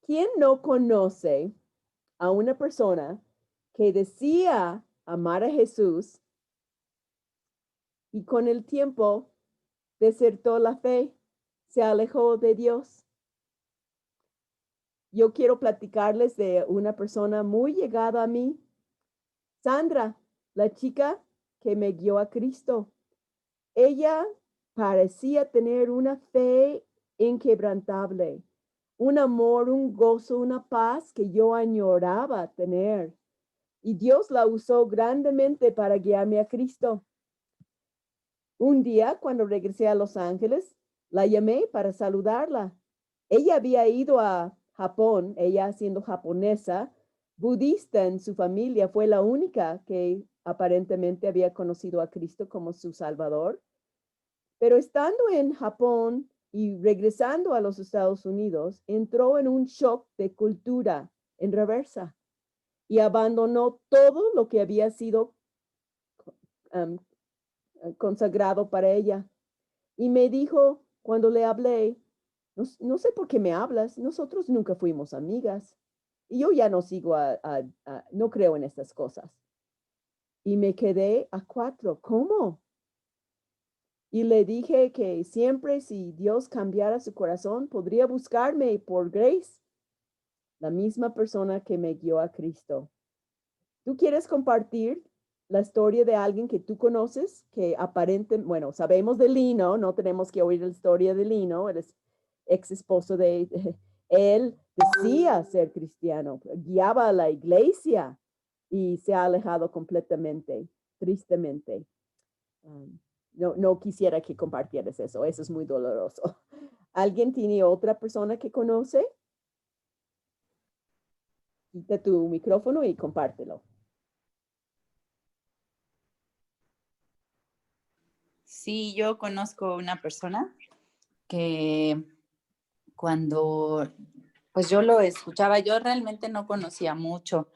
¿Quién no conoce a una persona que decía amar a Jesús y con el tiempo desertó la fe, se alejó de Dios? Yo quiero platicarles de una persona muy llegada a mí, Sandra, la chica que me guió a Cristo. Ella parecía tener una fe inquebrantable, un amor, un gozo, una paz que yo añoraba tener. Y Dios la usó grandemente para guiarme a Cristo. Un día, cuando regresé a Los Ángeles, la llamé para saludarla. Ella había ido a Japón, ella siendo japonesa, budista en su familia, fue la única que aparentemente había conocido a Cristo como su Salvador. Pero estando en Japón y regresando a los Estados Unidos, entró en un shock de cultura en reversa y abandonó todo lo que había sido um, consagrado para ella. Y me dijo, cuando le hablé, no sé por qué me hablas, nosotros nunca fuimos amigas. Y yo ya no sigo no creo en estas cosas. Y me quedé a cuatro. ¿Cómo? Y le dije que siempre si Dios cambiara su corazón, podría buscarme por Grace, la misma persona que me guió a Cristo. ¿Tú quieres compartir la historia de alguien que tú conoces, que aparentemente, bueno, sabemos de Lino, no tenemos que oír la historia de Lino, él es ex esposo de, él decía ser cristiano, guiaba a la iglesia y se ha alejado completamente, tristemente. No quisiera que compartieras eso es muy doloroso. ¿Alguien tiene otra persona que conoce? Quita tu micrófono y compártelo. Sí, yo conozco una persona que cuando pues yo lo escuchaba, yo realmente no conocía mucho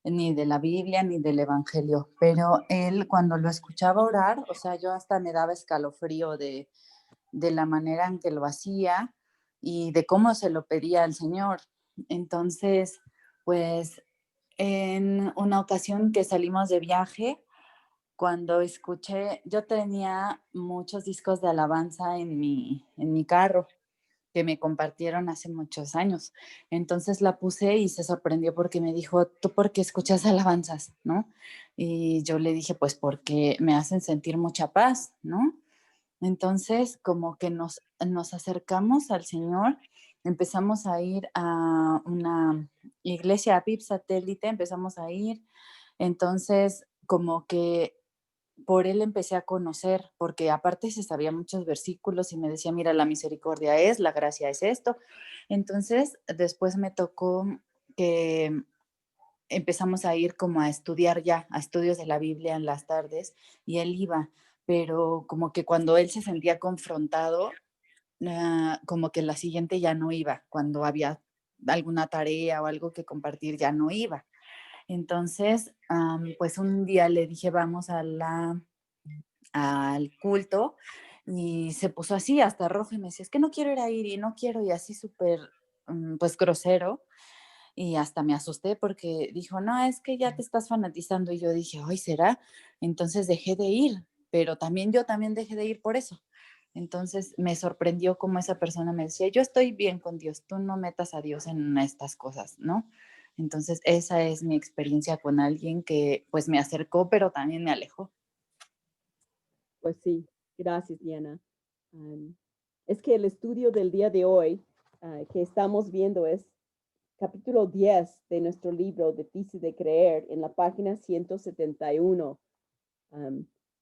ni de la Biblia ni del Evangelio, pero él cuando lo escuchaba orar, o sea, yo hasta me daba escalofrío de la manera en que lo hacía y de cómo se lo pedía al Señor. Entonces, pues en una ocasión que salimos de viaje, cuando escuché, yo tenía muchos discos de alabanza en mi carro que me compartieron hace muchos años. Entonces la puse y se sorprendió porque me dijo, ¿tú por qué escuchas alabanzas? ¿No? Y yo le dije, pues porque me hacen sentir mucha paz, ¿no? Entonces como que nos acercamos al Señor, empezamos a ir a una iglesia, a PIB satélite, empezamos a ir. Entonces como que por él empecé a conocer, porque aparte se sabía muchos versículos y me decía, mira, la misericordia es, la gracia es esto. Entonces, después me tocó que empezamos a ir como a estudiar ya, a estudios de la Biblia en las tardes, y él iba, pero como que cuando él se sentía confrontado, como que la siguiente ya no iba, cuando había alguna tarea o algo que compartir, ya no iba. Entonces, pues un día le dije, vamos al culto y se puso así hasta rojo y me decía, es que no quiero ir a ir y no quiero y así súper, pues grosero y hasta me asusté porque dijo, no, es que ya te estás fanatizando y yo dije, ay, ¿será? Entonces dejé de ir, pero también yo también dejé de ir por eso. Entonces me sorprendió cómo esa persona me decía, yo estoy bien con Dios, tú no metas a Dios en estas cosas, ¿no? Entonces esa es mi experiencia con alguien que pues me acercó, pero también me alejó. Pues sí, gracias, Diana. Es que el estudio del día de hoy que estamos viendo es capítulo 10 de nuestro libro Difícil de Creer en la página 171.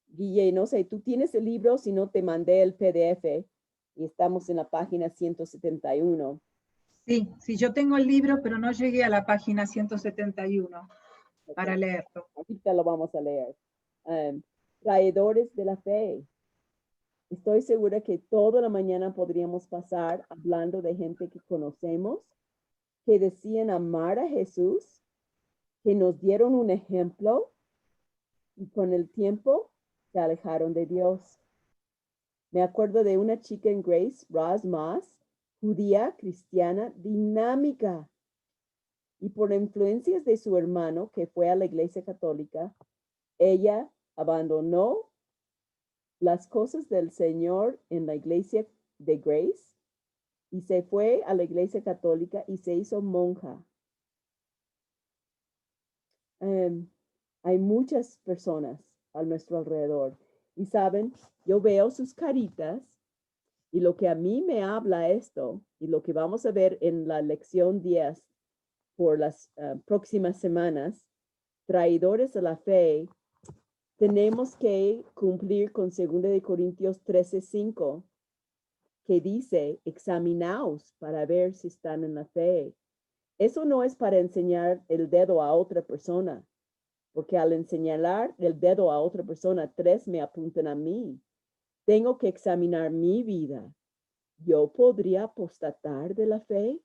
Guille, no sé, tú tienes el libro, si no te mandé el PDF y estamos en la página 171. Sí, sí, yo tengo el libro, pero no llegué a la página 171 para Okay. leerlo. Ahorita lo vamos a leer. Traidores de la fe. Estoy segura que toda la mañana podríamos pasar hablando de gente que conocemos, que decían amar a Jesús, que nos dieron un ejemplo y con el tiempo se alejaron de Dios. Me acuerdo de una chica en Grace, Roz Moss, judía, cristiana, dinámica. Y por influencias de su hermano, que fue a la iglesia católica, ella abandonó las cosas del Señor en la iglesia de Grace y se fue a la iglesia católica y se hizo monja. Hay muchas personas a nuestro alrededor y saben, yo veo sus caritas y lo que a mí me habla esto y lo que vamos a ver en la lección 10 por las próximas semanas, traidores a la fe, tenemos que cumplir con 2 Corintios 13:5, que dice, examinaos para ver si están en la fe. Eso no es para enseñar el dedo a otra persona, porque al enseñar el dedo a otra persona, 3 me apuntan a mí. Tengo que examinar mi vida. ¿Yo podría apostatar de la fe?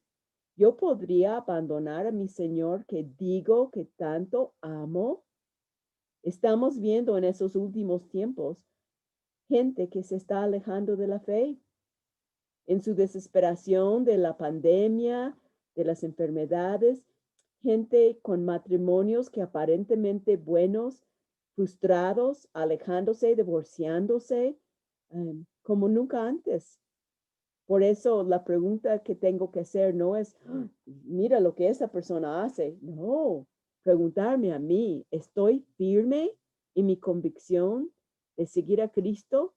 ¿Yo podría abandonar a mi Señor que digo que tanto amo? Estamos viendo en esos últimos tiempos gente que se está alejando de la fe en su desesperación de la pandemia, de las enfermedades, gente con matrimonios que aparentemente buenos, frustrados, alejándose, divorciándose, como nunca antes. Por eso la pregunta que tengo que hacer no es, mira lo que esa persona hace. No, preguntarme a mí, ¿estoy firme en mi convicción de seguir a Cristo?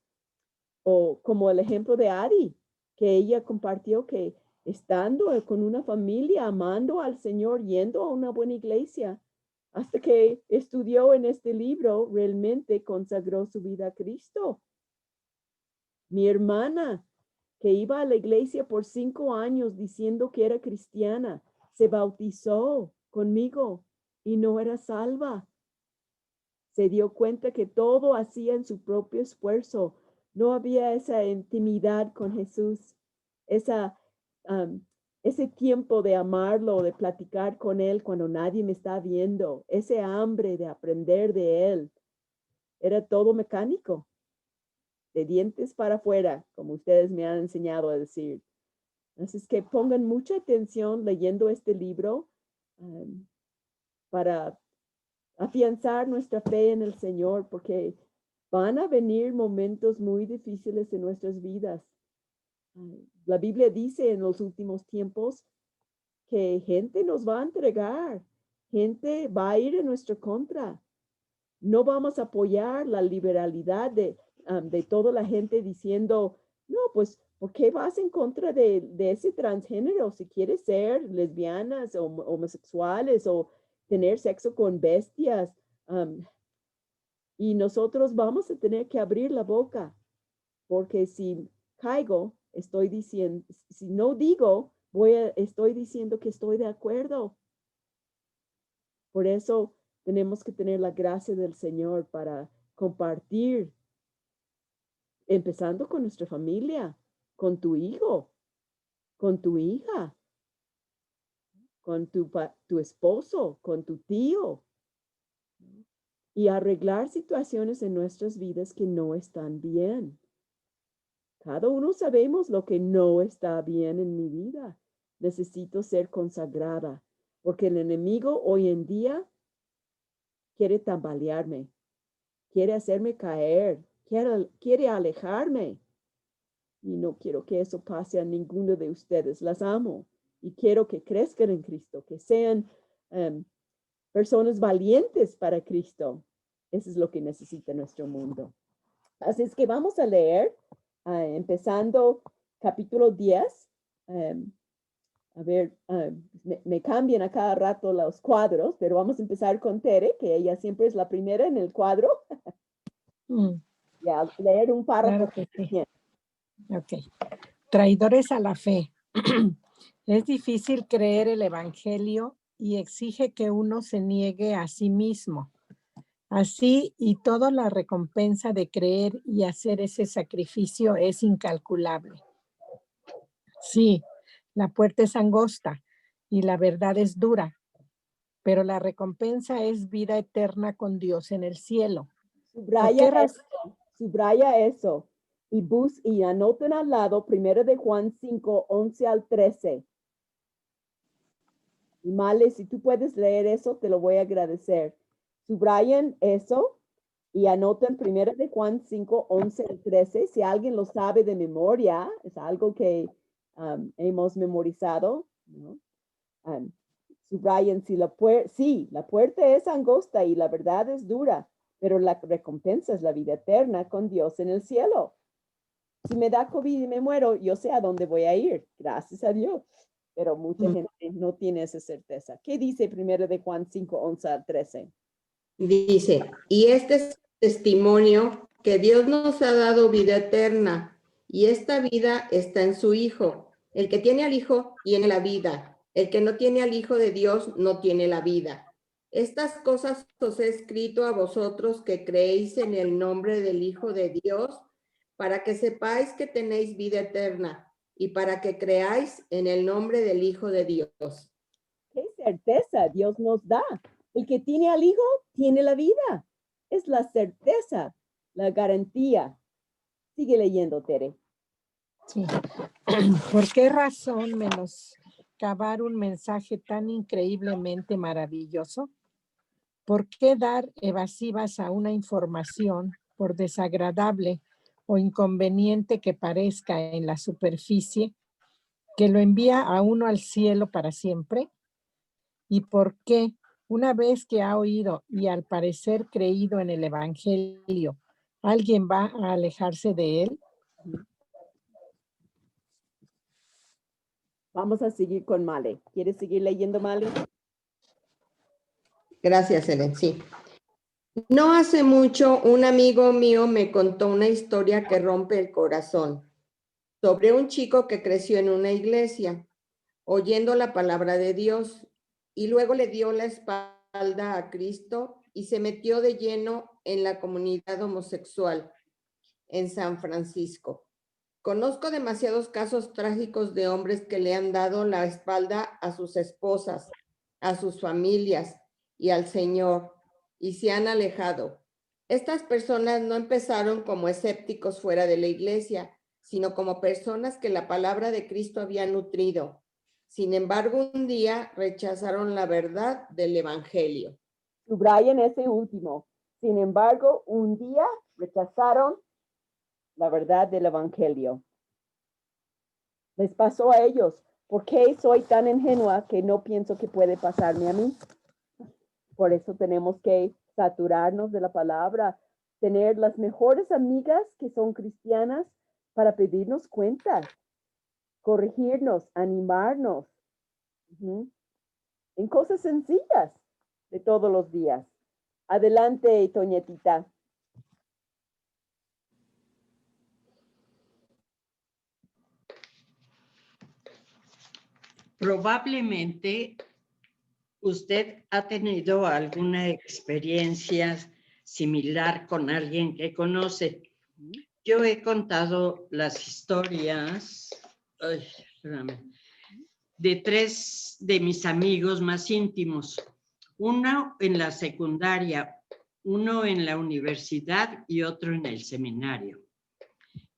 O como el ejemplo de Adi, que ella compartió que estando con una familia, amando al Señor, yendo a una buena iglesia, hasta que estudió en este libro, realmente consagró su vida a Cristo. Mi hermana, que iba a la iglesia por 5 años diciendo que era cristiana, se bautizó conmigo y no era salva. Se dio cuenta que todo hacía en su propio esfuerzo. No había esa intimidad con Jesús, ese tiempo de amarlo, de platicar con Él cuando nadie me está viendo, ese hambre de aprender de Él. Era todo mecánico, de dientes para afuera, como ustedes me han enseñado a decir. Así es que pongan mucha atención leyendo este libro para afianzar nuestra fe en el Señor, porque van a venir momentos muy difíciles en nuestras vidas. La Biblia dice en los últimos tiempos que gente nos va a entregar, gente va a ir en nuestra contra. No vamos a apoyar la liberalidad de toda la gente diciendo, no, pues, ¿por qué vas en contra de ese transgénero? Si quieres ser lesbianas o homosexuales o tener sexo con bestias. Y nosotros vamos a tener que abrir la boca, porque si caigo, estoy diciendo, si no digo, estoy diciendo que estoy de acuerdo. Por eso tenemos que tener la gracia del Señor para compartir, empezando con nuestra familia, con tu hijo, con tu hija, con tu esposo, con tu tío, y arreglar situaciones en nuestras vidas que no están bien. Cada uno sabemos lo que no está bien en mi vida. Necesito ser consagrada, porque el enemigo hoy en día quiere tambalearme, quiere hacerme caer, quiere alejarme. Y no quiero que eso pase a ninguno de ustedes. Las amo y quiero que crezcan en Cristo, que sean personas valientes para Cristo. Eso es lo que necesita nuestro mundo. Así es que vamos a leer, empezando capítulo 10. A ver, me cambian a cada rato los cuadros, pero vamos a empezar con Tere, que ella siempre es la primera en el cuadro. Ya, leer un párrafo. Claro que sí. Ok. Traidores a la fe. Es difícil creer el evangelio y exige que uno se niegue a sí mismo. Así y toda la recompensa de creer y hacer ese sacrificio es incalculable. Sí, la puerta es angosta y la verdad es dura, pero la recompensa es vida eterna con Dios en el cielo. Subraya eso. y anoten al lado 1 de Juan 5, 11 al 13. Y Male, si tú puedes leer eso, te lo voy a agradecer. Subrayen eso y anoten 1 de Juan 5, 11 al 13. Si alguien lo sabe de memoria, es algo que hemos memorizado, ¿no? Subrayen, si la puerta es angosta y la verdad es dura, pero la recompensa es la vida eterna con Dios en el cielo. Si me da COVID y me muero, yo sé a dónde voy a ir, gracias a Dios. Pero mucha gente no tiene esa certeza. ¿Qué dice 1 de Juan 5, 11 al 13? Dice, y este es testimonio que Dios nos ha dado vida eterna, y esta vida está en su Hijo. El que tiene al Hijo tiene la vida. El que no tiene al Hijo de Dios no tiene la vida. Estas cosas os he escrito a vosotros que creéis en el nombre del Hijo de Dios, para que sepáis que tenéis vida eterna, y para que creáis en el nombre del Hijo de Dios. ¿Qué certeza Dios nos da? El que tiene al Hijo tiene la vida. Es la certeza, la garantía. Sigue leyendo, Tere. Sí. ¿Por qué razón menoscabar un mensaje tan increíblemente maravilloso? ¿Por qué dar evasivas a una información, por desagradable o inconveniente que parezca en la superficie, que lo envía a uno al cielo para siempre? ¿Y por qué, una vez que ha oído y al parecer creído en el Evangelio, alguien va a alejarse de él? Vamos a seguir con Male. ¿Quieres seguir leyendo, Male? Gracias, Helen. Sí. No hace mucho, un amigo mío me contó una historia que rompe el corazón sobre un chico que creció en una iglesia, oyendo la palabra de Dios, y luego le dio la espalda a Cristo y se metió de lleno en la comunidad homosexual en San Francisco. Conozco demasiados casos trágicos de hombres que le han dado la espalda a sus esposas, a sus familias y al Señor, y se han alejado. Estas personas no empezaron como escépticos fuera de la iglesia, sino como personas que la palabra de Cristo había nutrido. Sin embargo, un día rechazaron la verdad del Evangelio. Subrayen ese último. Sin embargo, un día rechazaron la verdad del Evangelio. Les pasó a ellos. ¿Por qué soy tan ingenua que no pienso que puede pasarme a mí? Por eso tenemos que saturarnos de la palabra, tener las mejores amigas que son cristianas para pedirnos cuentas, corregirnos, animarnos, en cosas sencillas de todos los días. Adelante, Toñetita. Probablemente usted ha tenido alguna experiencia similar con alguien que conoce. Yo he contado las historias de 3 de mis amigos más íntimos. Uno en la secundaria, uno en la universidad y otro en el seminario,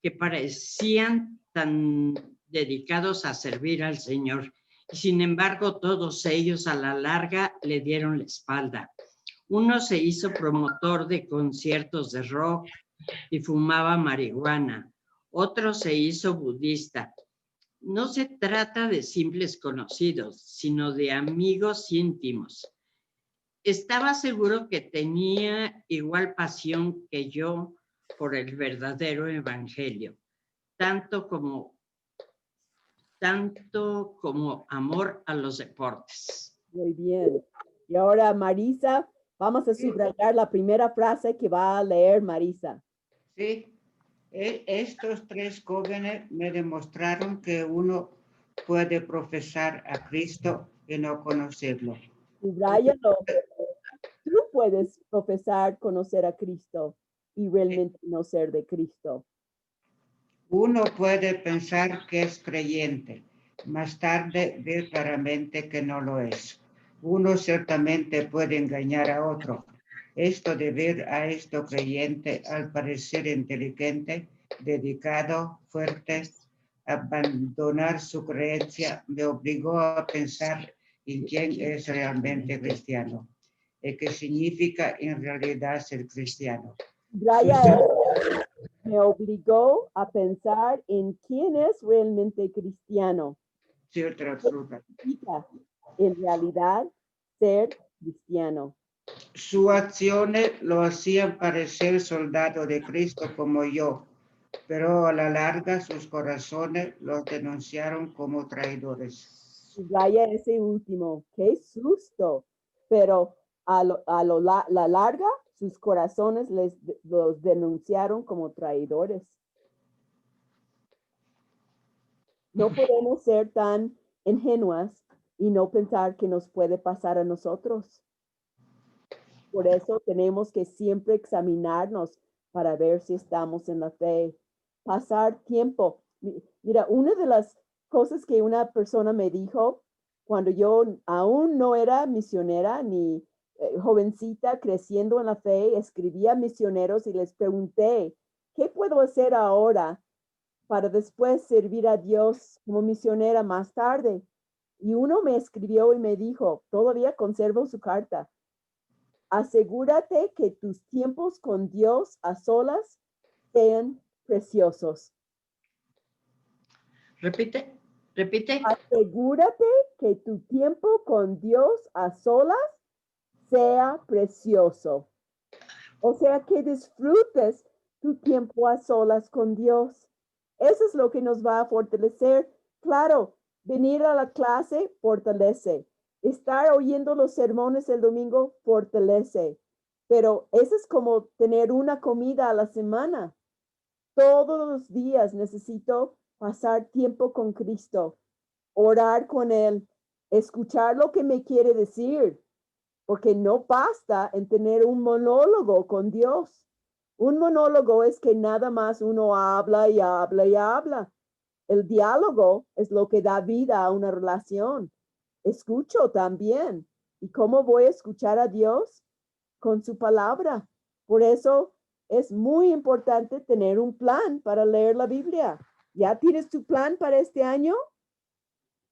que parecían tan dedicados a servir al Señor. Y sin embargo, todos ellos a la larga le dieron la espalda. Uno se hizo promotor de conciertos de rock y fumaba marihuana. Otro se hizo budista. No se trata de simples conocidos, sino de amigos íntimos. Estaba seguro que tenía igual pasión que yo por el verdadero evangelio, tanto como amor a los deportes. Muy bien. Y ahora, Marisa, vamos a subrayar la primera frase que va a leer Marisa. Sí, estos 3 jóvenes me demostraron que uno puede profesar a Cristo y no conocerlo. Subráyalo. Tú puedes profesar conocer a Cristo y realmente no ser de Cristo. Uno puede pensar que es creyente, más tarde ver claramente que no lo es. Uno ciertamente puede engañar a otro. Esto de ver a esto creyente al parecer inteligente dedicado, fuerte. Abandonar su creencia me obligó a pensar en quién es realmente cristiano y qué significa en realidad ser cristiano. Brian me obligó a pensar en quién es realmente cristiano. Sí, otra fruta. Significa, en realidad, ser cristiano. Sus acciones lo hacían parecer soldado de Cristo como yo, pero a la larga sus corazones los denunciaron como traidores. Subraya ese último. ¡Qué susto! Pero la larga, sus corazones los denunciaron como traidores. No podemos ser tan ingenuas y no pensar que nos puede pasar a nosotros. Por eso tenemos que siempre examinarnos para ver si estamos en la fe. Pasar tiempo. Mira, una de las cosas que una persona me dijo cuando yo aún no era misionera ni jovencita creciendo en la fe, escribía misioneros y les pregunté, ¿qué puedo hacer ahora para después servir a Dios como misionera más tarde? Y uno me escribió y me dijo, todavía conservo su carta. Asegúrate que tus tiempos con Dios a solas sean preciosos. Repite. Asegúrate que tu tiempo con Dios a solas sea precioso. O sea, que disfrutes tu tiempo a solas con Dios. Eso es lo que nos va a fortalecer. Claro, venir a la clase fortalece. Estar oyendo los sermones el domingo fortalece. Pero eso es como tener una comida a la semana. Todos los días necesito pasar tiempo con Cristo, orar con Él, escuchar lo que me quiere decir, porque no basta en tener un monólogo con Dios. Un monólogo es que nada más uno habla y habla y habla. El diálogo es lo que da vida a una relación. Escucho también. ¿Y cómo voy a escuchar a Dios? Con su palabra. Por eso es muy importante tener un plan para leer la Biblia. ¿Ya tienes tu plan para este año?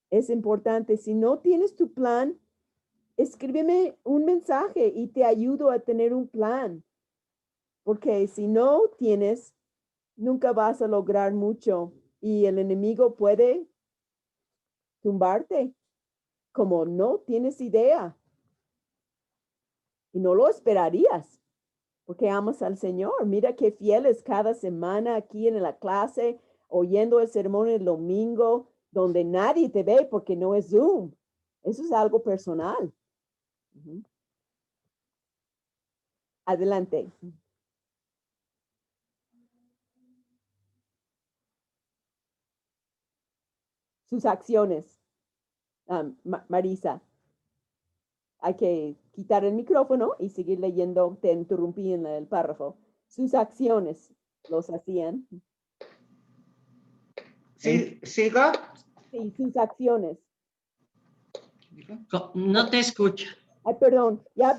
Es importante. Si no tienes tu plan, escríbeme un mensaje y te ayudo a tener un plan. Porque si no tienes, nunca vas a lograr mucho y el enemigo puede tumbarte como no tienes idea. Y no lo esperarías porque amas al Señor. Mira qué fieles cada semana aquí en la clase, oyendo el sermón el domingo, donde nadie te ve porque no es Zoom. Eso es algo personal. Adelante. Sus acciones. Marisa, hay que quitar el micrófono y seguir leyendo. Te interrumpí en el párrafo. Sus acciones los hacían. ¿Sí, ¿sigo? Sí, sus acciones. No te escucho. Ay, perdón, ya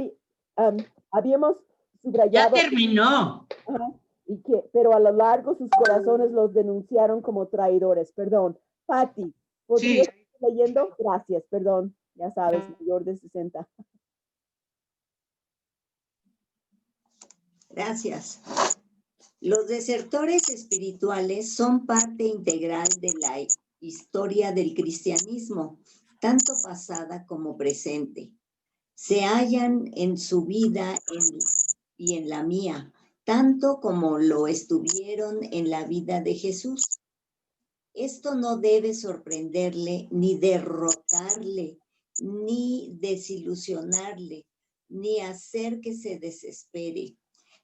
habíamos Ya subrayado. terminó. Ajá, pero a lo largo sus corazones los denunciaron como traidores. Perdón. Patti, ¿podrías Sí. seguir leyendo? Gracias, perdón. Ya sabes, mayor de 60. Gracias. Los desertores espirituales son parte integral de la historia del cristianismo, tanto pasada como presente. Se hallan en su vida y en la mía, tanto como lo estuvieron en la vida de Jesús. Esto no debe sorprenderle, ni derrotarle, ni desilusionarle, ni hacer que se desespere.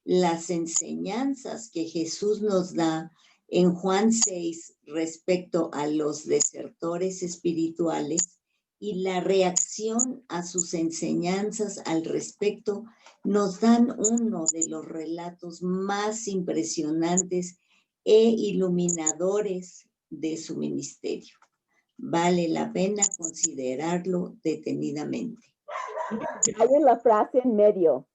Las enseñanzas que Jesús nos da en Juan 6 respecto a los desertores espirituales y la reacción a sus enseñanzas al respecto nos dan uno de los relatos más impresionantes e iluminadores de su ministerio. Vale la pena considerarlo detenidamente. Hay la frase en medio.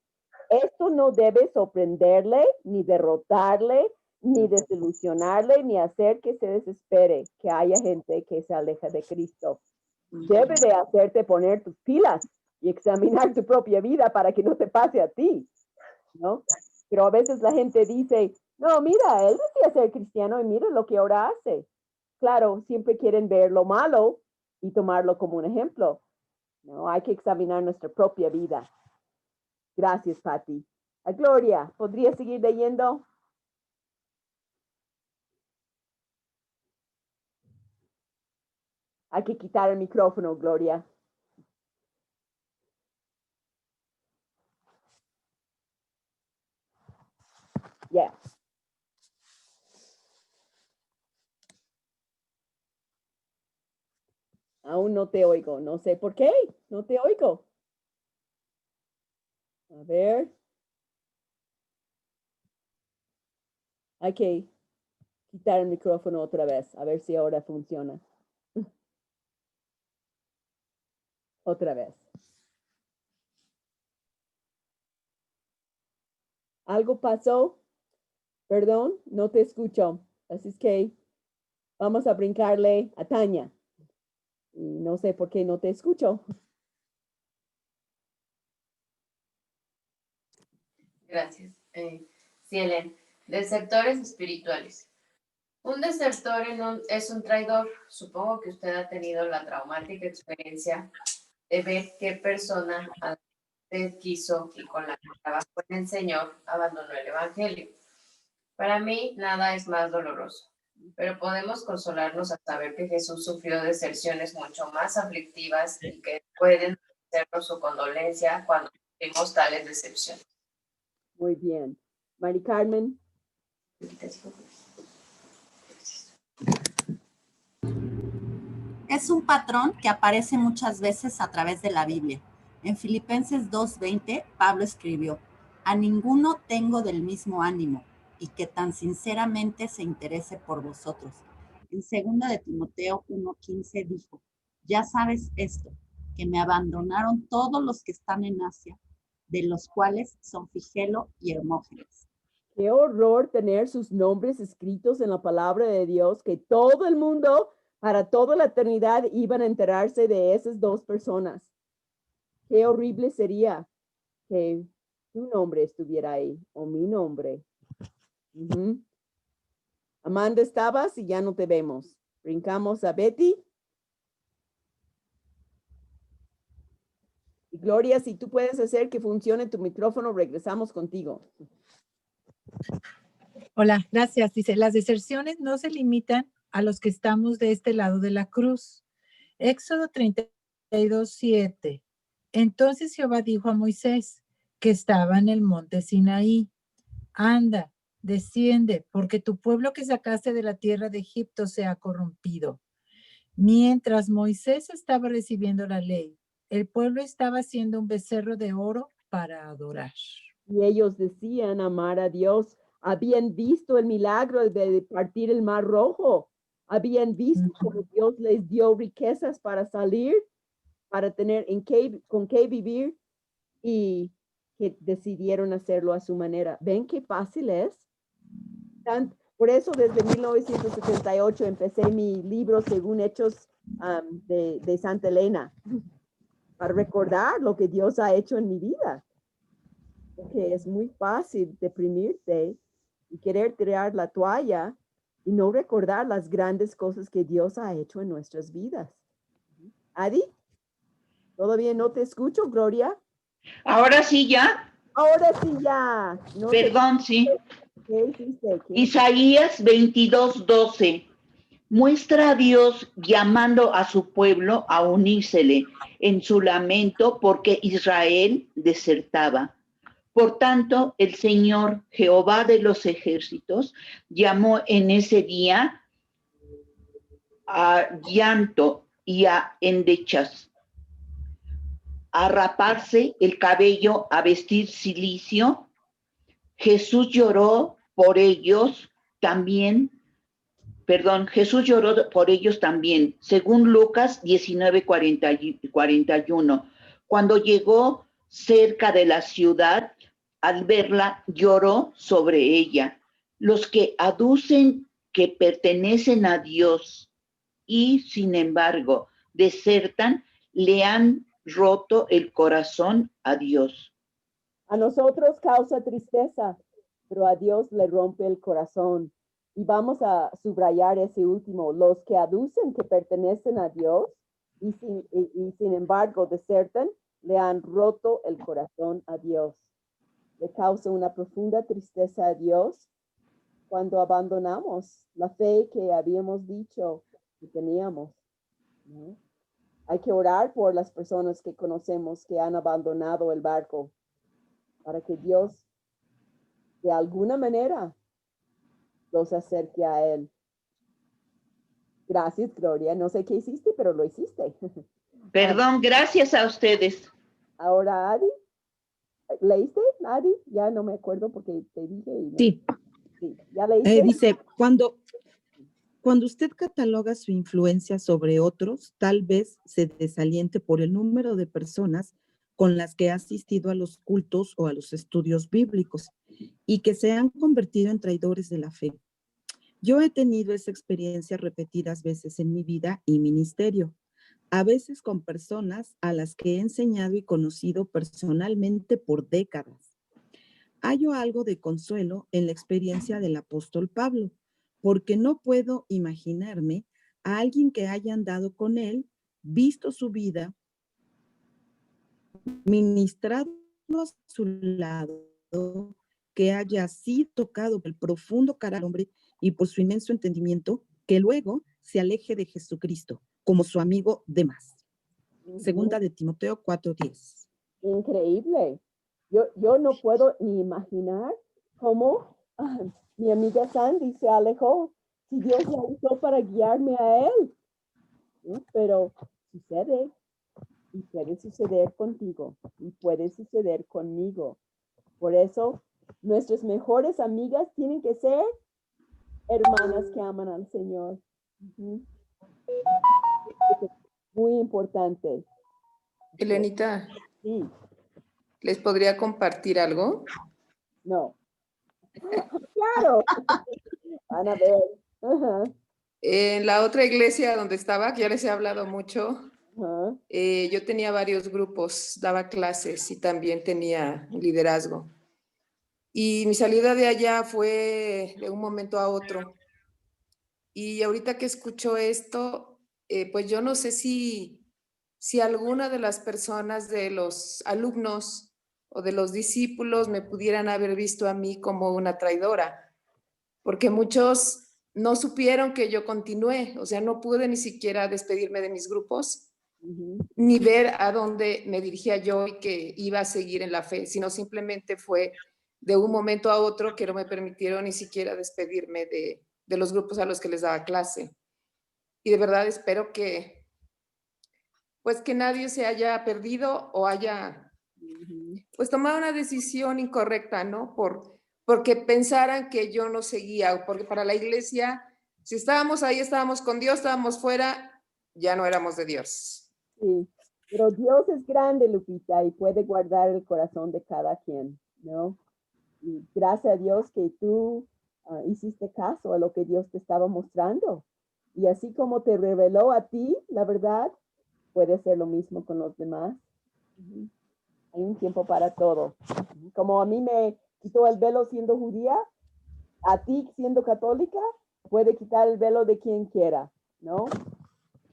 Esto no debe sorprenderle, ni derrotarle, ni desilusionarle, ni hacer que se desespere, que haya gente que se aleja de Cristo. Debe de hacerte poner tus pilas y examinar tu propia vida para que no te pase a ti, ¿no? Pero a veces la gente dice, no, mira, él decía ser cristiano y mira lo que ahora hace. Claro, siempre quieren ver lo malo y tomarlo como un ejemplo. No, hay que examinar nuestra propia vida. Gracias, Patti. Gloria, ¿podría seguir leyendo? Hay que quitar el micrófono, Gloria. Yeah. Aún no te oigo. No sé por qué. No te oigo. A ver. Hay que quitar el micrófono otra vez. A ver si ahora funciona. Otra vez. ¿Algo pasó? Perdón, no te escucho. Así es que vamos a brincarle a Tania. Y no sé por qué no te escucho. Gracias. Sí, Helen. Desertores espirituales. Un desertor es un traidor. Supongo que usted ha tenido la traumática experiencia de ver qué persona a la que usted quiso y con la que trabajó en el Señor abandonó el Evangelio. Para mí, nada es más doloroso, pero podemos consolarnos al saber que Jesús sufrió deserciones mucho más aflictivas y que pueden hacernos su condolencia cuando sufrimos tales decepciones. Muy bien. Mari Carmen. Es un patrón que aparece muchas veces a través de la Biblia. En Filipenses 2:20, Pablo escribió, a ninguno tengo del mismo ánimo y que tan sinceramente se interese por vosotros. En 2 de Timoteo 1:15 dijo, ya sabes esto, que me abandonaron todos los que están en Asia, de los cuales son Figelo y Hermógenes. Qué horror tener sus nombres escritos en la palabra de Dios, que todo el mundo, para toda la eternidad, iban a enterarse de esas dos personas. Qué horrible sería que tu nombre estuviera ahí, o mi nombre. Amanda, estabas y ya no te vemos. Brincamos a Betty. Y Gloria, si tú puedes hacer que funcione tu micrófono, regresamos contigo. Hola, gracias. Dice, las deserciones no se limitan a los que estamos de este lado de la cruz. Éxodo 32:7. Entonces Jehová dijo a Moisés, que estaba en el monte Sinaí, anda, desciende, porque tu pueblo que sacaste de la tierra de Egipto se ha corrompido. Mientras Moisés estaba recibiendo la ley, el pueblo estaba haciendo un becerro de oro para adorar. Y ellos decían amar a Dios. Habían visto el milagro de partir el Mar Rojo. Habían visto cómo Dios les dio riquezas para salir, para tener con qué vivir, y que decidieron hacerlo a su manera. ¿Ven qué fácil es? Por eso desde 1978 empecé mi libro según Hechos de Santa Elena, para recordar lo que Dios ha hecho en mi vida. Porque es muy fácil deprimirte y querer tirar la toalla y no recordar las grandes cosas que Dios ha hecho en nuestras vidas. Adi, ¿todavía no te escucho, Gloria? Ahora sí ya. Ahora sí ya. No Perdón, sí. ¿Qué hiciste? Isaías 22:12. Muestra a Dios llamando a su pueblo a unírsele en su lamento porque Israel desertaba. Por tanto, el Señor, Jehová de los ejércitos, llamó en ese día a llanto y a endechas, a raparse el cabello, a vestir cilicio. Jesús lloró por ellos también. Jesús lloró por ellos también, según Lucas 19:41. Cuando llegó cerca de la ciudad, al verla, lloró sobre ella. los que aducen que pertenecen a Dios y, sin embargo, desertan, le han roto el corazón a Dios. A nosotros causa tristeza, pero a Dios le rompe el corazón. Y vamos a subrayar ese último, los que aducen que pertenecen a Dios y sin embargo desertan, le han roto el corazón a Dios. Le causa una profunda tristeza a Dios cuando abandonamos la fe que habíamos dicho que teníamos, ¿no? Hay que orar por las personas que conocemos que han abandonado el barco para que Dios de alguna manera los acerque a Él. Gracias, Gloria. No sé qué hiciste, pero lo hiciste. Perdón, gracias a ustedes. Ahora, Adi, ¿leíste, Adi? Ya no me acuerdo porque te dije. Sí. Sí. ¿Ya leíste? Dice, cuando usted cataloga su influencia sobre otros, tal vez se desaliente por el número de personas con las que ha asistido a los cultos o a los estudios bíblicos y que se han convertido en traidores de la fe. Yo he tenido esa experiencia repetidas veces en mi vida y ministerio, a veces con personas a las que he enseñado y conocido personalmente por décadas. Hallo algo de consuelo en la experiencia del apóstol Pablo, porque no puedo imaginarme a alguien que haya andado con él, visto su vida, ministrado a su lado, que haya sido tocado por el profundo carácter del hombre y por su inmenso entendimiento, que luego se aleje de Jesucristo como su amigo de más. Segunda de Timoteo 4:10. Increíble. Yo no puedo ni imaginar cómo mi amiga Sandy se alejó. Si Dios la usó para guiarme a él. ¿Sí? Pero sucede. Y puede suceder contigo. Y puede suceder conmigo. Por eso, nuestras mejores amigas tienen que ser hermanas que aman al Señor. Muy importante. Elenita, Sí. ¿les podría compartir algo? No. Claro. Van a ver. Ajá. En la otra iglesia donde estaba, que ya les he hablado mucho, Ajá. yo tenía varios grupos, daba clases y también tenía liderazgo. Y mi salida de allá fue de un momento a otro. Y ahorita que escucho esto, pues yo no sé si alguna de las personas de los alumnos o de los discípulos me pudieran haber visto a mí como una traidora, porque muchos no supieron que yo continué, o sea, no pude ni siquiera despedirme de mis grupos, ni ver a dónde me dirigía yo y que iba a seguir en la fe, sino simplemente fue de un momento a otro que no me permitieron ni siquiera despedirme de los grupos a los que les daba clase. Y de verdad espero que, pues, que nadie se haya perdido o haya pues tomado una decisión incorrecta, ¿no? Porque pensaran que yo no seguía, porque para la iglesia, si estábamos ahí, estábamos con Dios, estábamos fuera, ya no éramos de Dios. Sí, pero Dios es grande, Lupita, y puede guardar el corazón de cada quien, ¿no? Y gracias a Dios que tú hiciste caso a lo que Dios te estaba mostrando. Y así como te reveló a ti, la verdad, puede ser lo mismo con los demás. Hay un tiempo para todo. Como a mí me quitó el velo siendo judía, a ti siendo católica, puede quitar el velo de quien quiera, ¿no?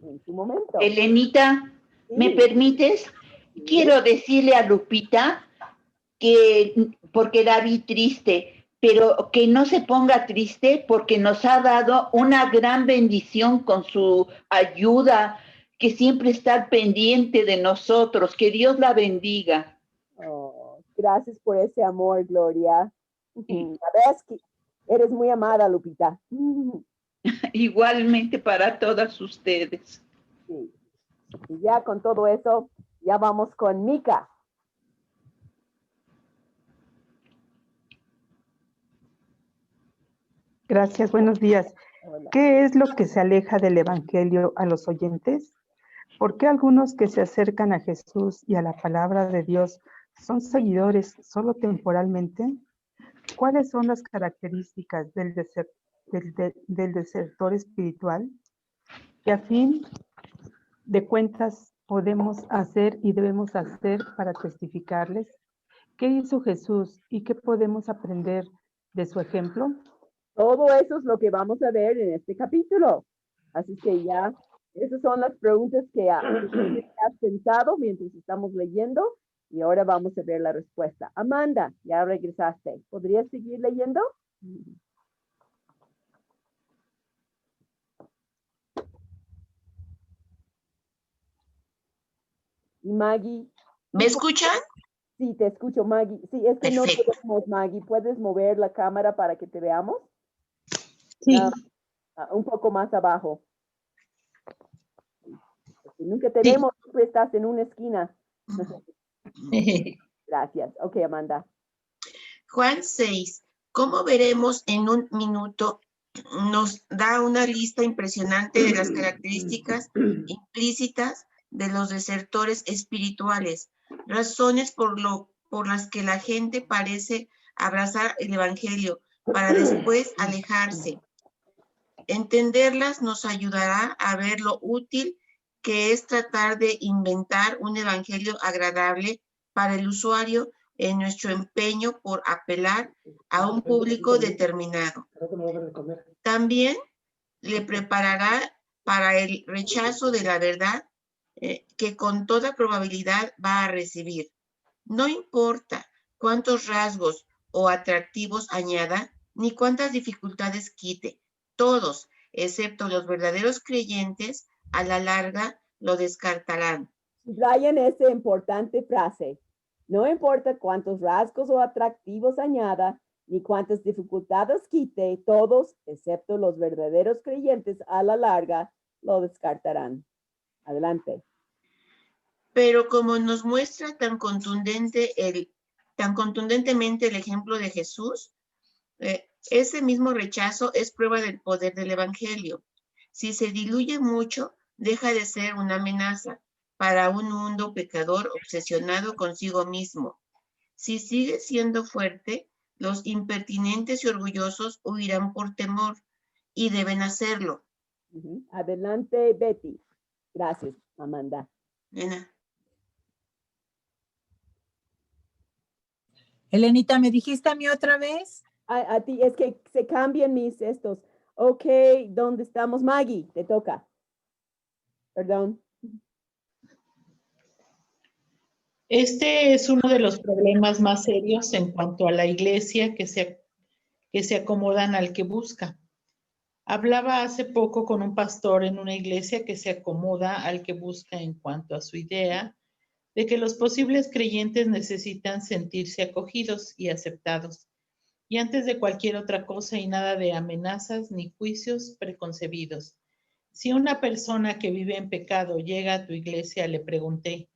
En su momento. Elenita, Sí. ¿me permites? Sí. Quiero decirle a Lupita que, porque la vi triste, pero que no se ponga triste porque nos ha dado una gran bendición con su ayuda, que siempre está pendiente de nosotros. Que Dios la bendiga. Oh, gracias por ese amor, Gloria. Sabes que eres muy amada, Lupita. Igualmente para todas ustedes. Sí. Y ya con todo eso, ya vamos con Mica. Gracias, buenos días. Hola. ¿Qué es lo que se aleja del Evangelio a los oyentes? ¿Por qué algunos que se acercan a Jesús y a la palabra de Dios son seguidores solo temporalmente? ¿cuáles son las características del desertor espiritual que a fin de cuentas podemos hacer y debemos hacer para testificarles? ¿Qué hizo Jesús y qué podemos aprender de su ejemplo? Todo eso es lo que vamos a ver en este capítulo. Así que ya, esas son las preguntas que has pensado mientras estamos leyendo y ahora vamos a ver la respuesta. Amanda, ya regresaste. ¿Podrías seguir leyendo? Y Maggie. ¿Me escuchan? Sí, te escucho, Maggie. Sí, es que Perfecto. no podemos, Maggie. ¿Puedes mover la cámara para que te veamos? Sí. Un poco más abajo. Porque nunca te Sí. vemos, siempre estás en una esquina. Gracias. Ok, Amanda. Juan 6, como veremos en un minuto, nos da una lista impresionante de las características implícitas de los desertores espirituales, razones por las que la gente parece abrazar el evangelio para después alejarse. Entenderlas nos ayudará a ver lo útil que es tratar de inventar un evangelio agradable para el usuario en nuestro empeño por apelar a un público determinado. También le preparará para el rechazo de la verdad que con toda probabilidad va a recibir. No importa cuántos rasgos o atractivos añada, ni cuántas dificultades quite. Todos, excepto los verdaderos creyentes, a la larga lo descartarán. Subrayen esa importante frase. No importa cuántos rasgos o atractivos añada, ni cuántas dificultades quite, todos, excepto los verdaderos creyentes, a la larga lo descartarán. Adelante. Pero como nos muestra tan contundentemente el ejemplo de Jesús, ese mismo rechazo es prueba del poder del evangelio. Si se diluye mucho, deja de ser una amenaza para un mundo pecador obsesionado consigo mismo. Si sigue siendo fuerte, los impertinentes y orgullosos huirán por temor y deben hacerlo. Adelante, Betty. Gracias, Amanda. Nena. Elenita, ¿me dijiste a mí otra vez? A ti, es que se cambian mis estos. Ok, ¿dónde estamos? Maggie, te toca. Perdón. Este es uno de los problemas más serios en cuanto a la iglesia que se acomodan al que busca. Hablaba hace poco con un pastor en una iglesia que se acomoda al que busca en cuanto a su idea de que los posibles creyentes necesitan sentirse acogidos y aceptados, y antes de cualquier otra cosa y nada de amenazas ni juicios preconcebidos. Si una persona que vive en pecado llega a tu iglesia, le pregunté,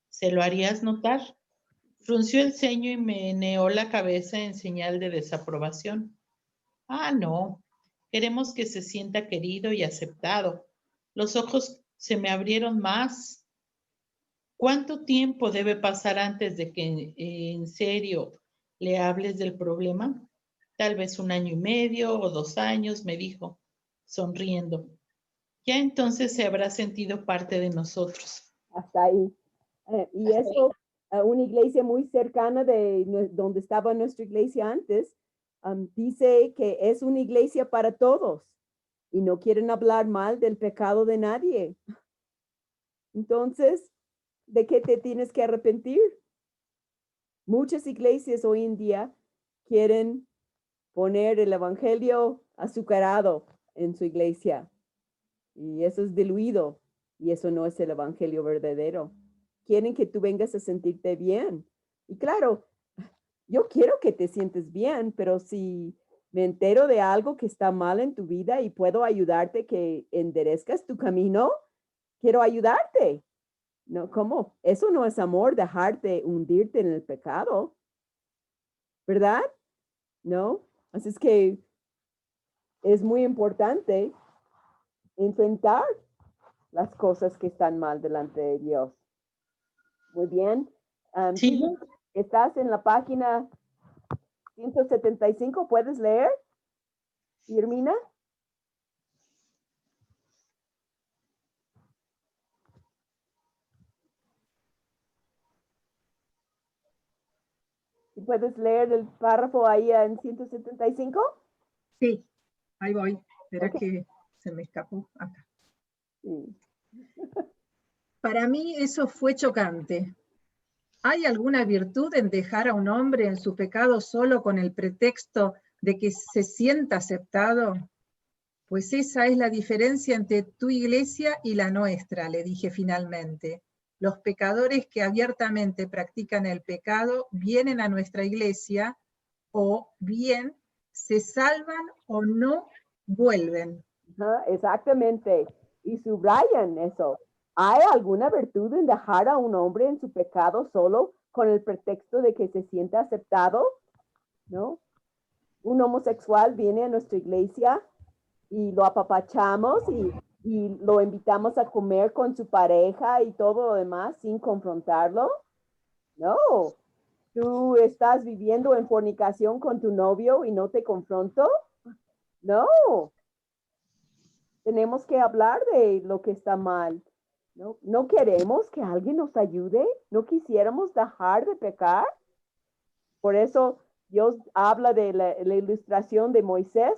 ¿se lo harías notar? Frunció el ceño y meneó la cabeza en señal de desaprobación. Ah, no, queremos que se sienta querido y aceptado. Los ojos se me abrieron más. ¿Cuánto tiempo debe pasar antes de que en serio le hables del problema? Tal vez 1 año y medio o 2 años, me dijo, sonriendo. Ya entonces se habrá sentido parte de nosotros. Hasta ahí. Y eso, una iglesia muy cercana de donde estaba nuestra iglesia antes, dice que es una iglesia para todos y no quieren hablar mal del pecado de nadie. Entonces, ¿de qué te tienes que arrepentir? Muchas iglesias hoy en día quieren poner el evangelio azucarado en su iglesia y eso es diluido y eso no es el evangelio verdadero. Quieren que tú vengas a sentirte bien. Y claro, yo quiero que te sientes bien, pero si me entero de algo que está mal en tu vida y puedo ayudarte que enderezcas tu camino, quiero ayudarte. No, ¿cómo? Eso no es amor, dejarte hundirte en el pecado, ¿verdad? ¿No? Así es que es muy importante enfrentar las cosas que están mal delante de Dios. Muy bien. Sí. Estás en la página 175, ¿puedes leer? Irmina. ¿Puedes leer el párrafo ahí en 175? Sí, ahí voy. Espera Ok. que se me escapó acá. Sí. Para mí eso fue chocante. ¿Hay alguna virtud en dejar a un hombre en su pecado solo con el pretexto de que se sienta aceptado? Pues esa es la diferencia entre tu iglesia y la nuestra, le dije finalmente. Los pecadores que abiertamente practican el pecado vienen a nuestra iglesia o bien se salvan o no vuelven. Ajá, exactamente. Y subrayan eso. ¿Hay alguna virtud en dejar a un hombre en su pecado solo con el pretexto de que se siente aceptado? ¿No? Un homosexual viene a nuestra iglesia y lo apapachamos y lo invitamos a comer con su pareja y todo lo demás sin confrontarlo. No, tú estás viviendo en fornicación con tu novio y no te confronto. No, tenemos que hablar de lo que está mal. No, no queremos que alguien nos ayude, no quisiéramos dejar de pecar. Por eso Dios habla de la ilustración de Moisés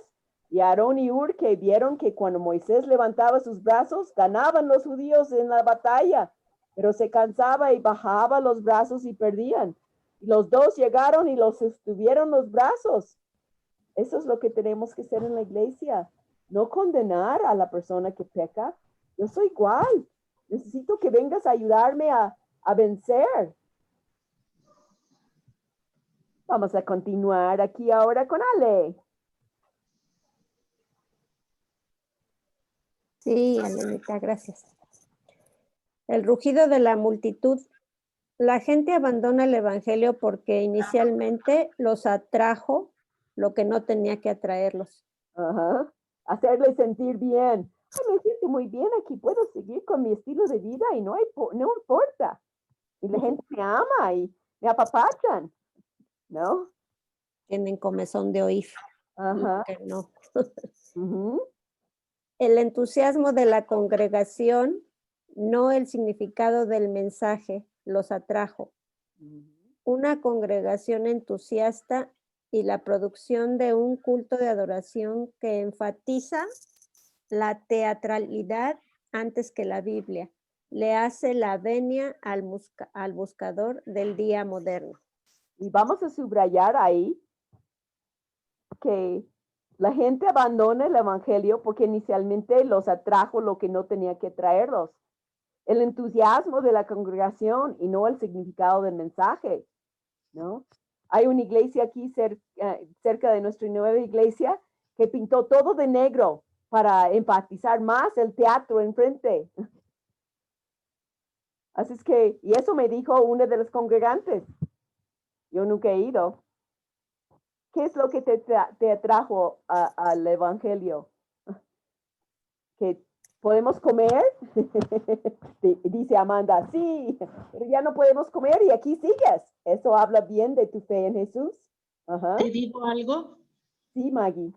y Aarón y Ur, que vieron que cuando Moisés levantaba sus brazos, ganaban los judíos en la batalla, pero se cansaba y bajaba los brazos y perdían. Y los dos llegaron y los sostuvieron los brazos. Eso es lo que tenemos que hacer en la iglesia. No condenar a la persona que peca. Yo soy igual. Necesito que vengas a ayudarme a vencer. Vamos a continuar aquí ahora con Ale. Sí, Alenita, gracias. El rugido de la multitud. La gente abandona el evangelio porque inicialmente los atrajo lo que no tenía que atraerlos. Ajá. Hacerle sentir bien. Ay, me siento muy bien aquí, puedo seguir con mi estilo de vida y no importa. Y la gente me ama y me apapachan, ¿no? Tienen comezón de oír. Ajá. Que no. Ujú. El entusiasmo de la congregación, no el significado del mensaje, los atrajo. Una congregación entusiasta y la producción de un culto de adoración que enfatiza la teatralidad antes que la Biblia, le hace la venia al buscador del día moderno. Y vamos a subrayar ahí que la gente abandona el evangelio porque inicialmente los atrajo lo que no tenía que traerlos. El entusiasmo de la congregación y no el significado del mensaje, ¿no? Hay una iglesia aquí cerca de nuestra nueva iglesia que pintó todo de negro para enfatizar más el teatro enfrente. Así es que, y eso me dijo una de los congregantes. Yo nunca he ido. ¿Qué es lo que te atrajo al evangelio? ¿Que podemos comer? Dice Amanda, sí, pero ya no podemos comer y aquí sigues. Eso habla bien de tu fe en Jesús. Ajá. ¿Te digo algo? Sí, Maggie.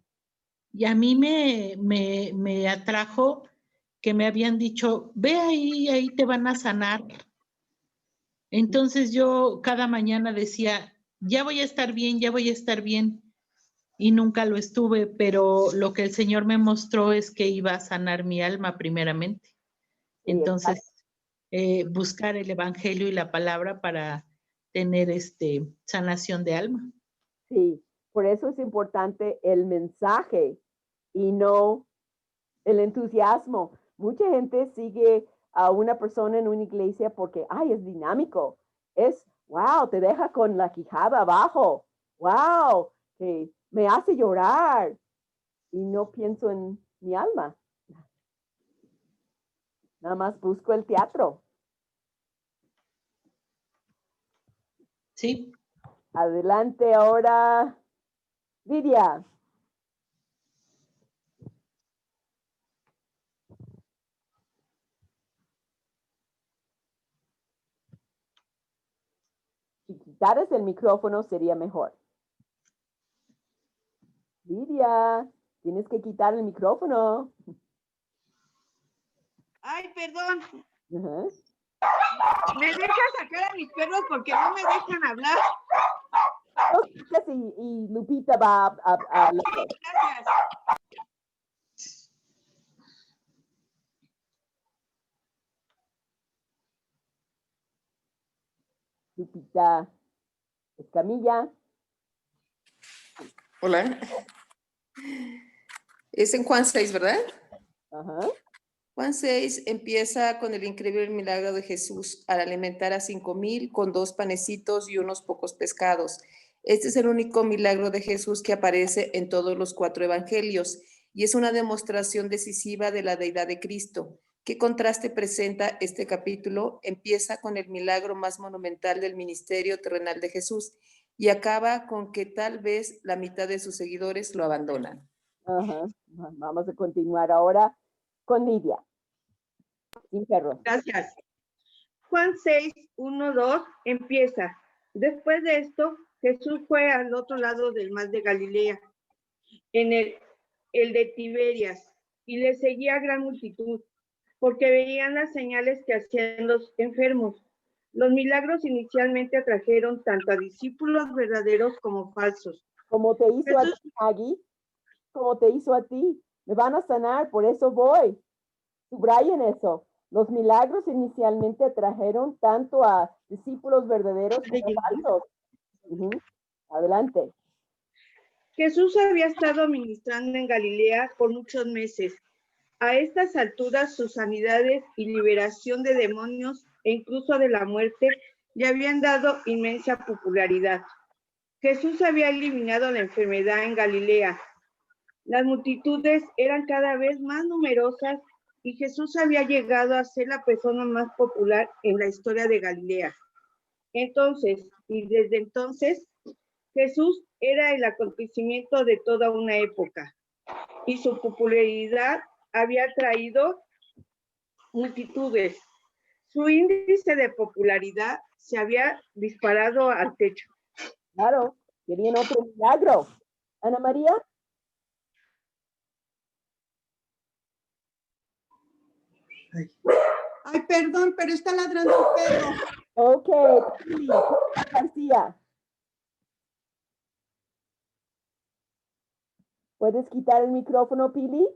Y a mí me atrajo que me habían dicho, ve ahí te van a sanar. Entonces yo cada mañana decía, ya voy a estar bien, ya voy a estar bien. Y nunca lo estuve, pero lo que el Señor me mostró es que iba a sanar mi alma primeramente. Entonces, buscar el Evangelio y la palabra para tener sanación de alma. Sí, por eso es importante el mensaje y no el entusiasmo. Mucha gente sigue a una persona en una iglesia porque, ay, es dinámico. Es, wow, te deja con la quijada abajo. Wow, que me hace llorar. Y no pienso en mi alma. Nada más busco el teatro. Sí. Adelante ahora, Lidia. Si quitaras el micrófono sería mejor. Lidia, tienes que quitar el micrófono. Ay, perdón. Ajá. ¿Me dejas sacar a mis perros porque no me dejan hablar? Y Lupita va a Gracias. Lupita Escamilla. Hola. Es en Juan 6, ¿verdad? Ajá. Juan 6 empieza con el increíble milagro de Jesús al alimentar a 5,000 con 2 panecitos y unos pocos pescados. Este es el único milagro de Jesús que aparece en todos los 4 evangelios y es una demostración decisiva de la deidad de Cristo. ¿Qué contraste presenta este capítulo? Empieza con el milagro más monumental del ministerio terrenal de Jesús y acaba con que tal vez la mitad de sus seguidores lo abandonan. Ajá. Vamos a continuar ahora con Lidia. Sin perros. Gracias. Juan 6, 1, 2 empieza. Después de esto, Jesús fue al otro lado del mar de Galilea, en el de Tiberias, y le seguía gran multitud, porque veían las señales que hacían los enfermos. Los milagros inicialmente atrajeron tanto a discípulos verdaderos como falsos. Como te hizo a ti, Maggie, como te hizo a ti. Me van a sanar, por eso voy. Subrayen eso. Los milagros inicialmente atrajeron tanto a discípulos verdaderos como falsos. Adelante. Jesús había estado ministrando en Galilea por muchos meses. A estas alturas, sus sanidades y liberación de demonios e incluso de la muerte le habían dado inmensa popularidad. Jesús había eliminado la enfermedad en Galilea. Las multitudes eran cada vez más numerosas y Jesús había llegado a ser la persona más popular en la historia de Galilea. Entonces, y desde entonces, Jesús era el acontecimiento de toda una época y su popularidad había traído multitudes. Su índice de popularidad se había disparado al techo. Claro, querían otro milagro. Ana María. Ay, perdón, pero está ladrando un perro. Ok, García. ¿Puedes quitar el micrófono, Pili?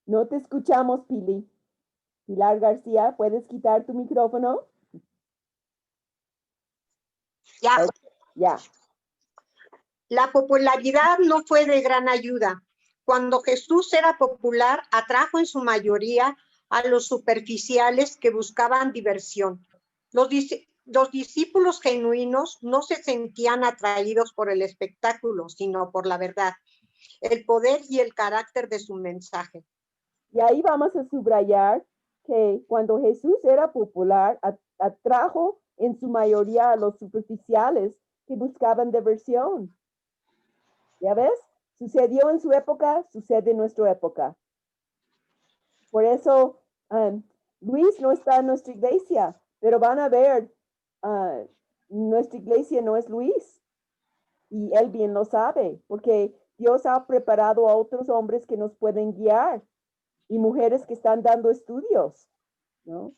No te escuchamos, Pili. Pilar García, ¿puedes quitar tu micrófono? Ya. Ya. La popularidad no fue de gran ayuda. Cuando Jesús era popular, atrajo en su mayoría a los superficiales que buscaban diversión. Los discípulos genuinos no se sentían atraídos por el espectáculo, sino por la verdad, el poder y el carácter de su mensaje. Y ahí vamos a subrayar que cuando Jesús era popular, atrajo en su mayoría a los superficiales que buscaban diversión. ¿Ya ves? Sucedió en su época, sucede en nuestra época. Por eso, Luis no está en nuestra iglesia, pero van a ver, nuestra iglesia no es Luis. Y él bien lo sabe, porque Dios ha preparado a otros hombres que nos pueden guiar y mujeres que están dando estudios, ¿no?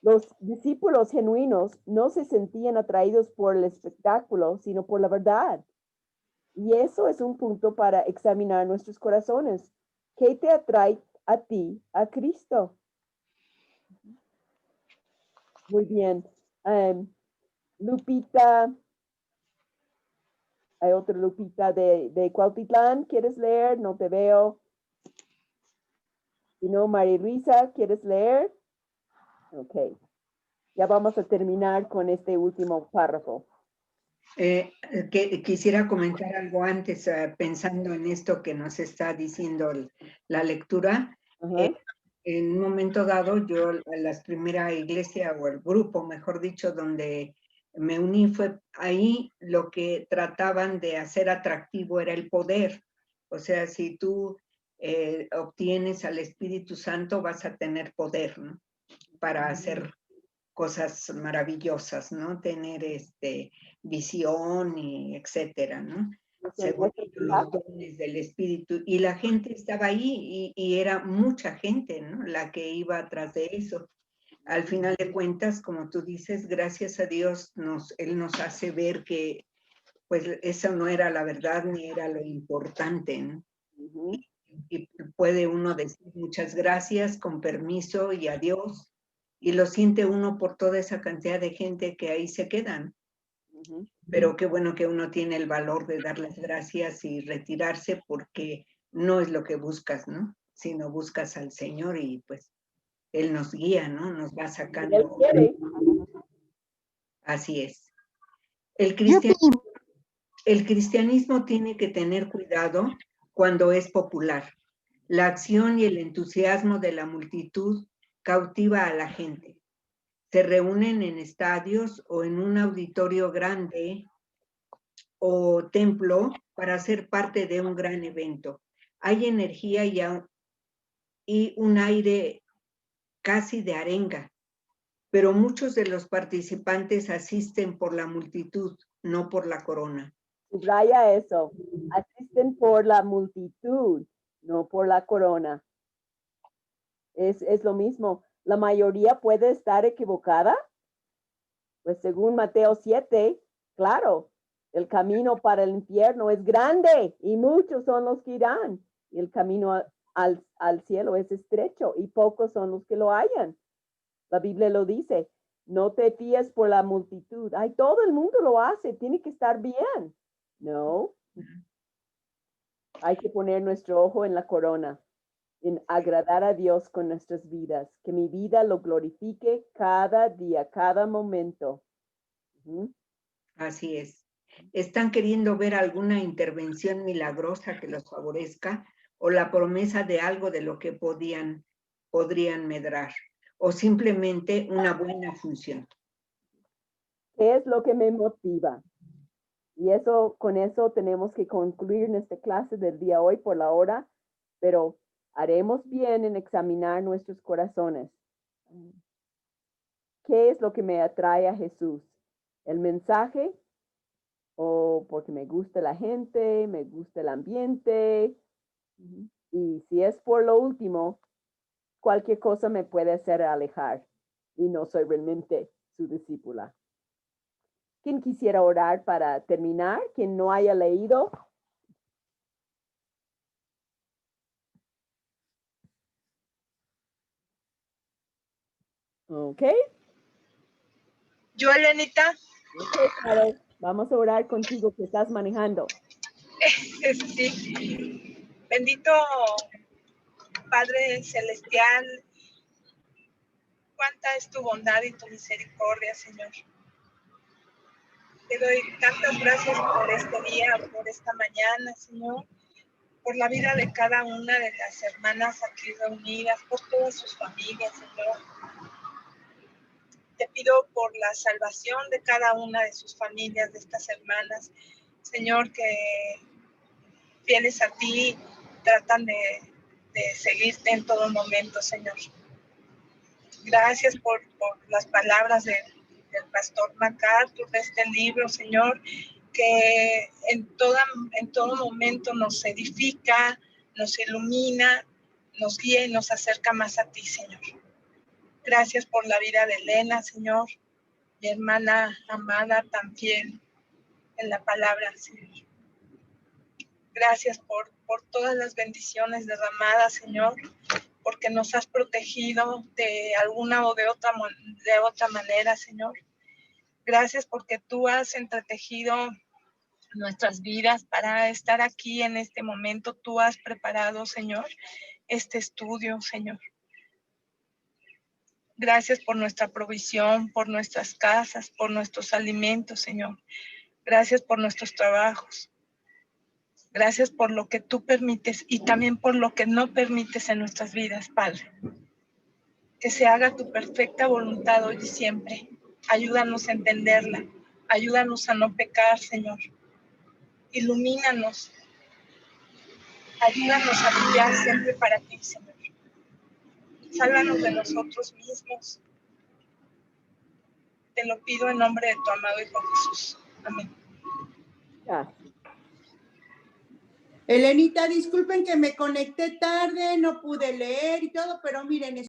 Los discípulos genuinos no se sentían atraídos por el espectáculo, sino por la verdad. Y eso es un punto para examinar nuestros corazones. ¿Qué te atrae a ti, a Cristo? Muy bien. Lupita, hay otra Lupita de Cuautitlán. ¿Quieres leer? No te veo. Si no, María Luisa, ¿quieres leer? Ok. Ya vamos a terminar con este último párrafo. Quisiera comentar algo antes, pensando en esto que nos está diciendo la lectura. En un momento dado, yo a la primera iglesia o el grupo, mejor dicho, donde me uní, fue ahí lo que trataban de hacer atractivo era el poder. O sea, si tú obtienes al Espíritu Santo, vas a tener poder, ¿no? Para hacer cosas maravillosas, ¿no? Tener visión y etcétera, ¿no? Según los dones del Espíritu. Y la gente estaba ahí y era mucha gente, ¿no? La que iba atrás de eso. Al final de cuentas, como tú dices, gracias a Dios, Él nos hace ver que pues eso no era la verdad ni era lo importante, ¿no? Y puede uno decir muchas gracias, con permiso y adiós, y lo siente uno por toda esa cantidad de gente que ahí se quedan. Pero qué bueno que uno tiene el valor de dar las gracias y retirarse, porque no es lo que buscas, ¿no? Sino buscas al Señor y pues Él nos guía, ¿no? Nos va sacando. Así es. El cristianismo tiene que tener cuidado cuando es popular. La acción y el entusiasmo de la multitud cautiva a la gente. Se reúnen en estadios o en un auditorio grande o templo para ser parte de un gran evento. Hay energía y un aire casi de arenga, pero muchos de los participantes asisten por la multitud, no por la corona. Subraya eso. Asisten por la multitud, no por la corona. Es lo mismo. La mayoría puede estar equivocada. Pues según Mateo 7, claro, el camino para el infierno es grande y muchos son los que irán. Y el camino al cielo es estrecho y pocos son los que lo hallan. La Biblia lo dice. No te fíes por la multitud. Ay, todo el mundo lo hace. Tiene que estar bien. No. Hay que poner nuestro ojo en la corona, en agradar a Dios con nuestras vidas. Que mi vida lo glorifique cada día, cada momento. Así es. ¿Están queriendo ver alguna intervención milagrosa que los favorezca o la promesa de algo de lo que podrían medrar? ¿O simplemente una buena función? ¿Qué es lo que me motiva? Y con eso tenemos que concluir nuestra clase del día hoy por la hora, pero haremos bien en examinar nuestros corazones. ¿Qué es lo que me atrae a Jesús? ¿El mensaje? ¿O porque me gusta la gente, me gusta el ambiente? Y si es por lo último, cualquier cosa me puede hacer alejar y no soy realmente su discípula. ¿Quién quisiera orar para terminar? ¿Quién no haya leído? Ok. Yo, Elenita. Okay, vamos a orar contigo que estás manejando. Sí. Bendito Padre Celestial, cuánta es tu bondad y tu misericordia, Señor. Te doy tantas gracias por este día, por esta mañana, Señor, por la vida de cada una de las hermanas aquí reunidas, por todas sus familias, Señor. Te pido por la salvación de cada una de sus familias, de estas hermanas, Señor, que fieles a ti tratan de seguirte en todo momento, Señor. Gracias por las palabras del pastor MacArthur de este libro, Señor, que en todo momento nos edifica, nos ilumina, nos guía y nos acerca más a ti, Señor. Gracias por la vida de Elena, Señor, mi hermana amada tan fiel en la palabra, Señor. Gracias por todas las bendiciones derramadas, Señor, porque nos has protegido de alguna o de otra manera, Señor. Gracias porque tú has entretejido nuestras vidas para estar aquí en este momento. Tú has preparado, Señor, este estudio, Señor. Gracias por nuestra provisión, por nuestras casas, por nuestros alimentos, Señor. Gracias por nuestros trabajos. Gracias por lo que tú permites y también por lo que no permites en nuestras vidas, Padre. Que se haga tu perfecta voluntad hoy y siempre. Ayúdanos a entenderla. Ayúdanos a no pecar, Señor. Ilumínanos Ayúdanos a brillar siempre para ti, Señor. Sálvanos de nosotros mismos. Te lo pido en nombre de tu amado Hijo Jesús. Amén. Elenita, disculpen que me conecté tarde, no pude leer y todo, pero miren,